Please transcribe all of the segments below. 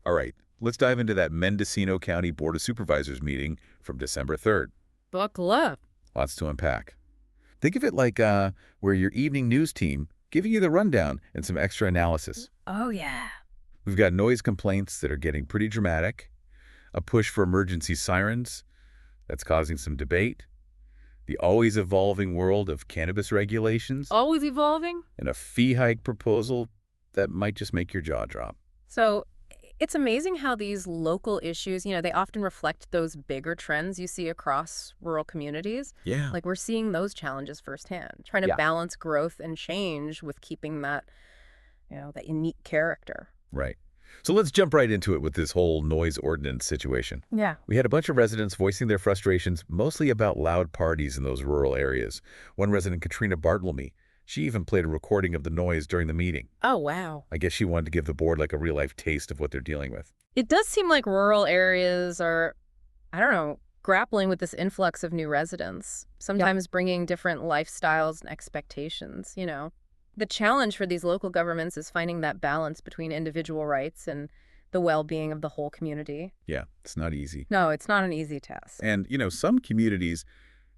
All right, let's dive into that Mendocino County Board of Supervisors meeting from December 3rd. Buckle up. Lots to unpack. Think of it like where your evening news team giving you the rundown and some extra analysis. Oh, yeah. We've got noise complaints that are getting pretty dramatic, a push for emergency sirens that's causing some debate, the always evolving world of cannabis regulations, Always evolving? and a fee hike proposal that might just make your jaw drop. So it's amazing how these local issues, they often reflect those bigger trends you see across rural communities. Yeah. Like we're seeing those challenges firsthand, trying to Yeah. balance growth and change with keeping that unique character. Right. So let's jump right into it with this whole noise ordinance situation. Yeah. We had a bunch of residents voicing their frustrations, mostly about loud parties in those rural areas. One resident, Katrina Bartlemy, she even played a recording of the noise during the meeting. Oh, wow. I guess she wanted to give the board like a real-life taste of what they're dealing with. It does seem like rural areas are, I don't know, grappling with this influx of new residents, sometimes bringing different lifestyles and expectations. The challenge for these local governments is finding that balance between individual rights and the well-being of the whole community. Yeah, it's not easy. No, it's not an easy task. And, some communities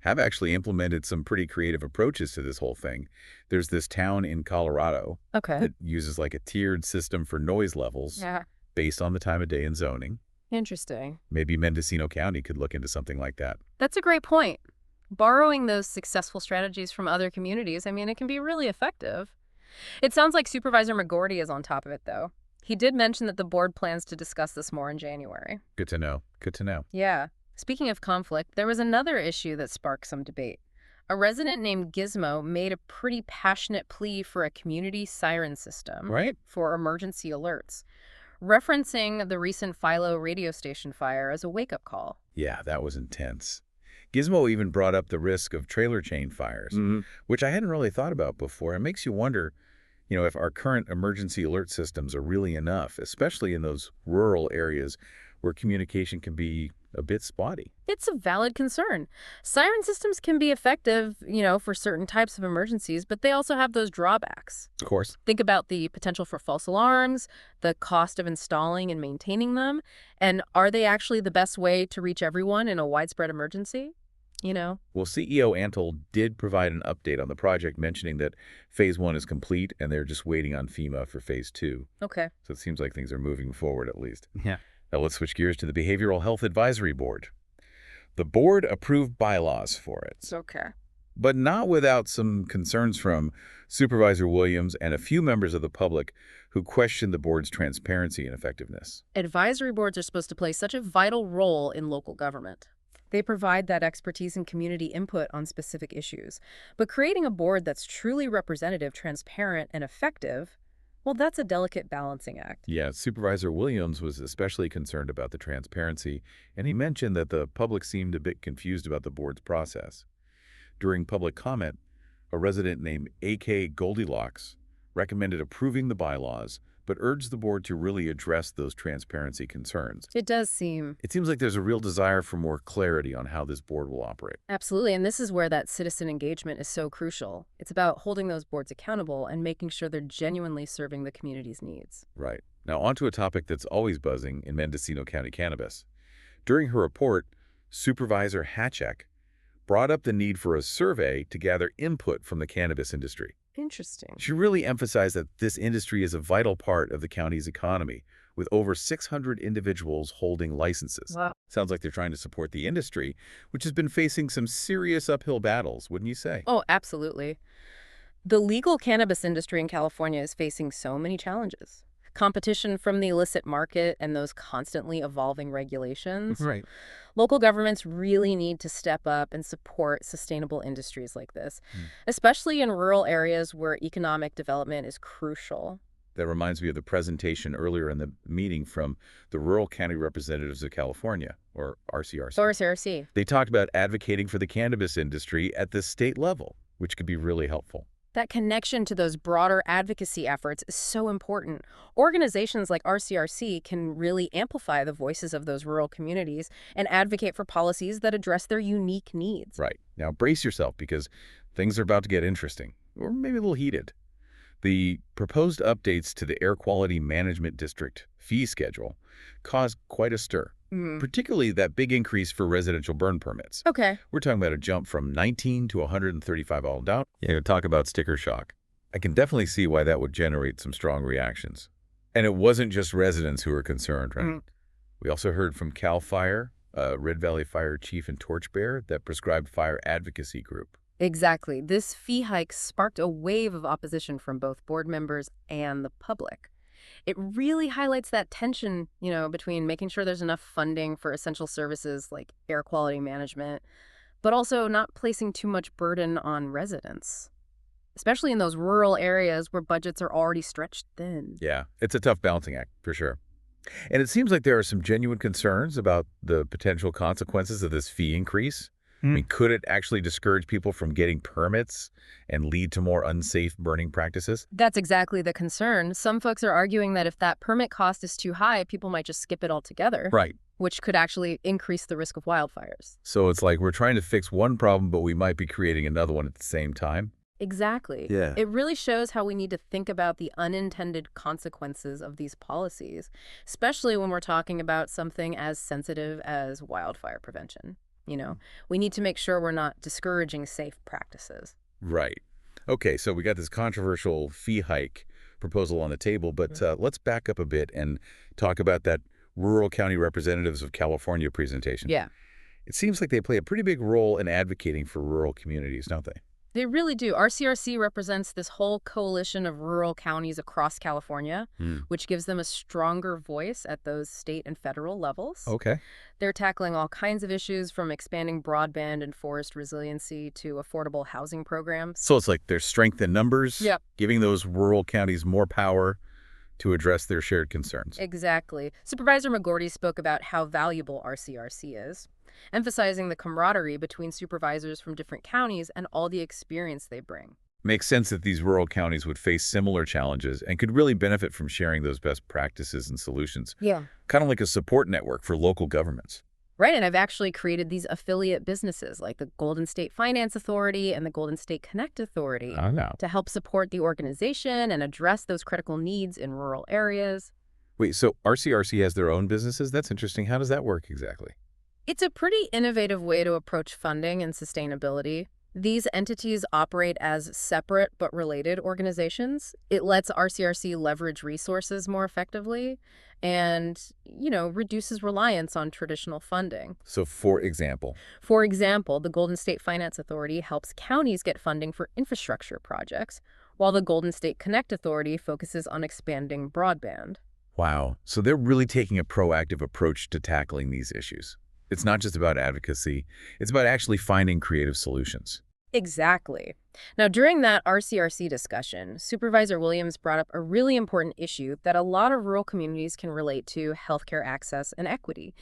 have actually implemented some pretty creative approaches to this whole thing. There's this town in Colorado Okay. that uses like a tiered system for noise levels Yeah. based on the time of day and zoning. Interesting. Maybe Mendocino County could look into something like that. That's a great point. Borrowing those successful strategies from other communities, it can be really effective. It sounds like Supervisor McGorty is on top of it, though. He did mention that the board plans to discuss this more in January. Good to know. Good to know. Yeah. Speaking of conflict, there was another issue that sparked some debate. A resident named Gizmo made a pretty passionate plea for a community siren system Right? for emergency alerts, referencing the recent Philo radio station fire as a wake-up call. Yeah, that was intense. Gizmo even brought up the risk of trailer chain fires, which I hadn't really thought about before. It makes you wonder, if our current emergency alert systems are really enough, especially in those rural areas where communication can be a bit spotty. It's a valid concern. Siren systems can be effective, for certain types of emergencies, but they also have those drawbacks. Of course. Think about the potential for false alarms, the cost of installing and maintaining them, and are they actually the best way to reach everyone in a widespread emergency? Well, CEO Antle did provide an update on the project, mentioning that Phase 1 is complete and they're just waiting on FEMA for Phase 2. Okay. So it seems like things are moving forward at least. Yeah. Now let's switch gears to the Behavioral Health Advisory Board. The board approved bylaws for it, It's okay. but not without some concerns from Supervisor Williams and a few members of the public who questioned the board's transparency and effectiveness. Advisory boards are supposed to play such a vital role in local government. They provide that expertise and community input on specific issues. But creating a board that's truly representative, transparent, and effective, well, that's a delicate balancing act. Yeah, Supervisor Williams was especially concerned about the transparency, and he mentioned that the public seemed a bit confused about the board's process. During public comment, a resident named A.K. Goldilocks recommended approving the bylaws, but urged the board to really address those transparency concerns. It does seem. It seems like there's a real desire for more clarity on how this board will operate. Absolutely, and this is where that citizen engagement is so crucial. It's about holding those boards accountable and making sure they're genuinely serving the community's needs. Right. Now, on to a topic that's always buzzing in Mendocino County cannabis. During her report, Supervisor Hatchek brought up the need for a survey to gather input from the cannabis industry. Interesting. She really emphasized that this industry is a vital part of the county's economy, with over 600 individuals holding licenses. Wow. Sounds like they're trying to support the industry, which has been facing some serious uphill battles, wouldn't you say? Oh, absolutely. The legal cannabis industry in California is facing so many challenges. Competition from the illicit market and those constantly evolving regulations. Right. Local governments really need to step up and support sustainable industries like this, especially in rural areas where economic development is crucial. That reminds me of the presentation earlier in the meeting from the Rural County Representatives of California, or RCRC. Or CRC. They talked about advocating for the cannabis industry at the state level, which could be really helpful. That connection to those broader advocacy efforts is so important. Organizations like RCRC can really amplify the voices of those rural communities and advocate for policies that address their unique needs. Right. Now brace yourself because things are about to get interesting, or maybe a little heated. The proposed updates to the Air Quality Management District fee schedule caused quite a stir, Mm. particularly that big increase for residential burn permits. Okay. We're talking about a jump from 19 to 135 all down. Yeah, talk about sticker shock. I can definitely see why that would generate some strong reactions. And it wasn't just residents who were concerned, right? Mm. We also heard from CAL FIRE, Red Valley Fire Chief and Torchbearer, that prescribed fire advocacy group. Exactly. This fee hike sparked a wave of opposition from both board members and the public. It really highlights that tension, between making sure there's enough funding for essential services like air quality management, but also not placing too much burden on residents, especially in those rural areas where budgets are already stretched thin. Yeah, it's a tough balancing act, for sure. And it seems like there are some genuine concerns about the potential consequences of this fee increase. I mean, could it actually discourage people from getting permits and lead to more unsafe burning practices? That's exactly the concern. Some folks are arguing that if that permit cost is too high, people might just skip it altogether, Right. which could actually increase the risk of wildfires. So it's like we're trying to fix one problem, but we might be creating another one at the same time. Exactly. Yeah. It really shows how we need to think about the unintended consequences of these policies, especially when we're talking about something as sensitive as wildfire prevention. We need to make sure we're not discouraging safe practices. Right. Okay, so we got this controversial fee hike proposal on the table, but let's back up a bit and talk about that Rural County Representatives of California presentation. Yeah. It seems like they play a pretty big role in advocating for rural communities, don't they? They really do. RCRC represents this whole coalition of rural counties across California, which gives them a stronger voice at those state and federal levels. Okay. They're tackling all kinds of issues from expanding broadband and forest resiliency to affordable housing programs. So it's like there's strength in numbers, Yep. giving those rural counties more power to address their shared concerns. Exactly. Supervisor McGorty spoke about how valuable RCRC is, emphasizing the camaraderie between supervisors from different counties and all the experience they bring. Makes sense that these rural counties would face similar challenges and could really benefit from sharing those best practices and solutions. Yeah. Kind of like a support network for local governments. Right, and I've actually created these affiliate businesses like the Golden State Finance Authority and the Golden State Connect Authority I know. to help support the organization and address those critical needs in rural areas. Wait, so RCRC has their own businesses? That's interesting. How does that work exactly? It's a pretty innovative way to approach funding and sustainability. These entities operate as separate but related organizations. It lets RCRC leverage resources more effectively and, reduces reliance on traditional funding. So, for example, For example, the Golden State Finance Authority helps counties get funding for infrastructure projects, while the Golden State Connect Authority focuses on expanding broadband. wow. So they're really taking a proactive approach to tackling these issues. It's not just about advocacy. It's about actually finding creative solutions. Exactly. Now, during that RCRC discussion, Supervisor Williams brought up a really important issue that a lot of rural communities can relate to: healthcare access and equity.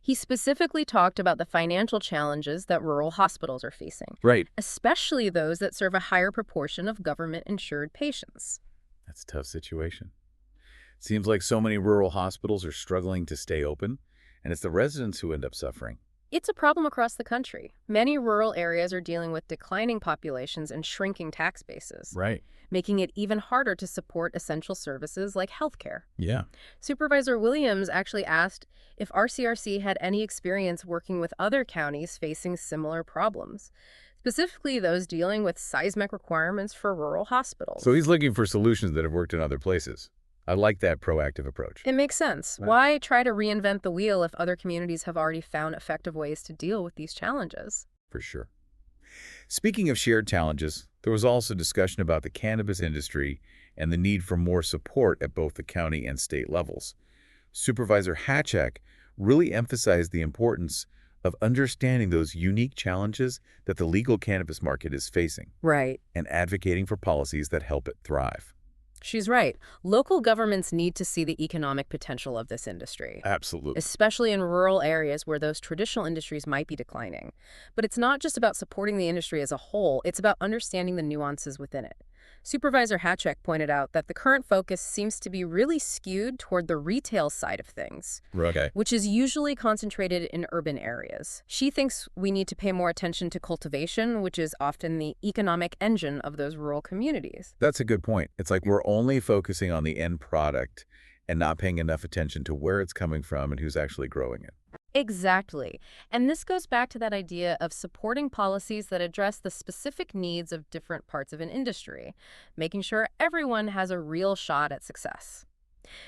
He specifically talked about the financial challenges that rural hospitals are facing, Right. especially those that serve a higher proportion of government-insured patients. That's a tough situation. Seems like so many rural hospitals are struggling to stay open, and it's the residents who end up suffering. It's a problem across the country. Many rural areas are dealing with declining populations and shrinking tax bases, Right. making it even harder to support essential services like healthcare. Yeah. Supervisor Williams actually asked if RCRC had any experience working with other counties facing similar problems, specifically those dealing with seismic requirements for rural hospitals. So he's looking for solutions that have worked in other places. I like that proactive approach. It makes sense. Wow. Why try to reinvent the wheel if other communities have already found effective ways to deal with these challenges? For sure. Speaking of shared challenges, there was also discussion about the cannabis industry and the need for more support at both the county and state levels. Supervisor Hatchak really emphasized the importance of understanding those unique challenges that the legal cannabis market is facing Right. and advocating for policies that help it thrive. She's right. Local governments need to see the economic potential of this industry, Absolutely. especially in rural areas where those traditional industries might be declining. But it's not just about supporting the industry as a whole, it's about understanding the nuances within it. Supervisor Hatchek pointed out that the current focus seems to be really skewed toward the retail side of things, Okay. which is usually concentrated in urban areas. She thinks we need to pay more attention to cultivation, which is often the economic engine of those rural communities. That's a good point. It's like we're only focusing on the end product and not paying enough attention to where it's coming from and who's actually growing it. Exactly. And this goes back to that idea of supporting policies that address the specific needs of different parts of an industry, making sure everyone has a real shot at success.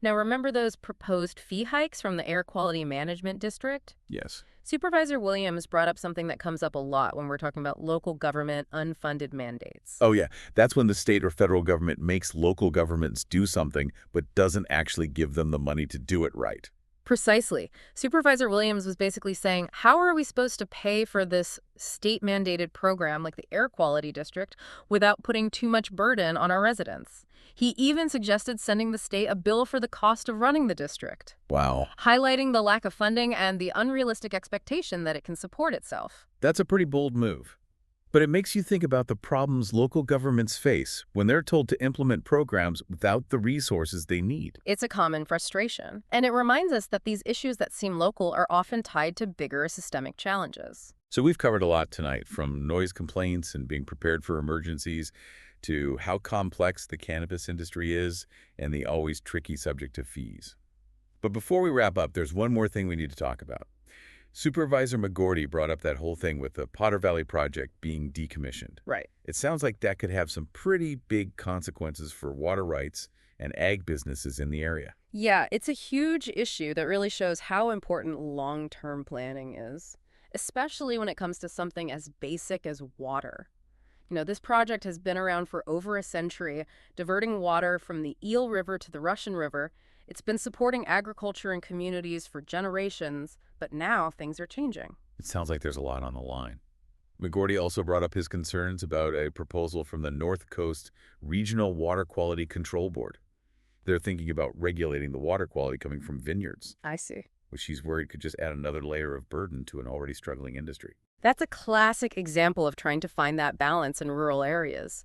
Now, remember those proposed fee hikes from the Air Quality Management District? Yes. Supervisor Williams brought up something that comes up a lot when we're talking about local government unfunded mandates. Oh, yeah. That's when the state or federal government makes local governments do something but doesn't actually give them the money to do it right. Precisely. Supervisor Williams was basically saying, how are we supposed to pay for this state-mandated program like the Air Quality District without putting too much burden on our residents? He even suggested sending the state a bill for the cost of running the district, Wow. highlighting the lack of funding and the unrealistic expectation that it can support itself. That's a pretty bold move. But it makes you think about the problems local governments face when they're told to implement programs without the resources they need. It's a common frustration, and it reminds us that these issues that seem local are often tied to bigger systemic challenges. So we've covered a lot tonight, from noise complaints and being prepared for emergencies to how complex the cannabis industry is and the always tricky subject of fees. But before we wrap up, there's one more thing we need to talk about. Supervisor McGordy brought up that whole thing with the Potter Valley project being decommissioned. Right. It sounds like that could have some pretty big consequences for water rights and ag businesses in the area. Yeah, it's a huge issue that really shows how important long-term planning is, especially when it comes to something as basic as water. This project has been around for over a century, diverting water from the Eel River to the Russian River. It's been supporting agriculture and communities for generations, but now things are changing. It sounds like there's a lot on the line. McGordy also brought up his concerns about a proposal from the North Coast Regional Water Quality Control Board. They're thinking about regulating the water quality coming from vineyards, I see. which he's worried could just add another layer of burden to an already struggling industry. That's a classic example of trying to find that balance in rural areas.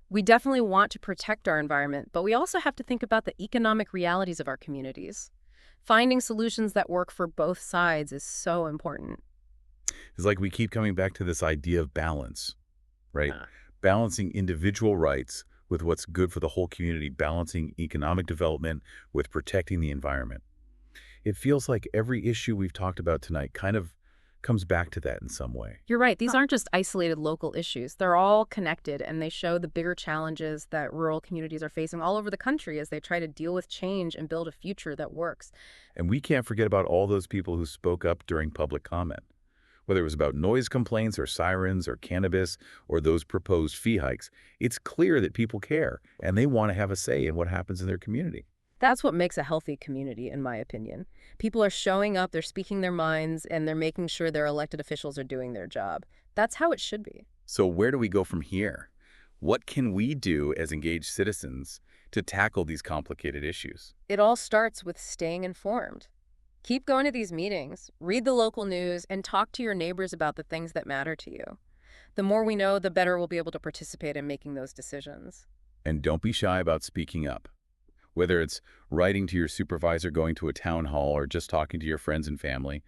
We definitely want to protect our environment, but we also have to think about the economic realities of our communities. Finding solutions that work for both sides is so important. It's like we keep coming back to this idea of balance, right? Uh. Balancing individual rights with what's good for the whole community, balancing economic development with protecting the environment. It feels like every issue we've talked about tonight kind of comes back to that in some way. You're right. These aren't just isolated local issues. They're all connected, and they show the bigger challenges that rural communities are facing all over the country as they try to deal with change and build a future that works. And we can't forget about all those people who spoke up during public comment. Whether it was about noise complaints or sirens or cannabis or those proposed fee hikes, it's clear that people care and they want to have a say in what happens in their community. That's what makes a healthy community, in my opinion. People are showing up, they're speaking their minds, and they're making sure their elected officials are doing their job. That's how it should be. So where do we go from here? What can we do as engaged citizens to tackle these complicated issues? It all starts with staying informed. Keep going to these meetings, read the local news, and talk to your neighbors about the things that matter to you. The more we know, the better we'll be able to participate in making those decisions. And don't be shy about speaking up. Whether it's writing to your supervisor, going to a town hall, or just talking to your friends and family,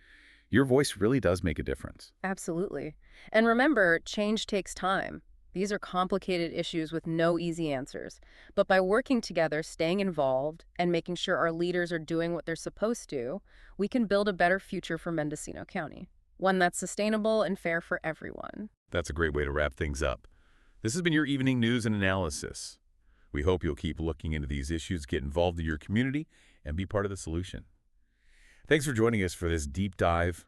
your voice really does make a difference. Absolutely. And remember, change takes time. These are complicated issues with no easy answers. But by working together, staying involved, and making sure our leaders are doing what they're supposed to, we can build a better future for Mendocino County. One that's sustainable and fair for everyone. That's a great way to wrap things up. This has been your evening news and analysis. We hope you'll keep looking into these issues, get involved in your community, and be part of the solution. Thanks for joining us for this deep dive.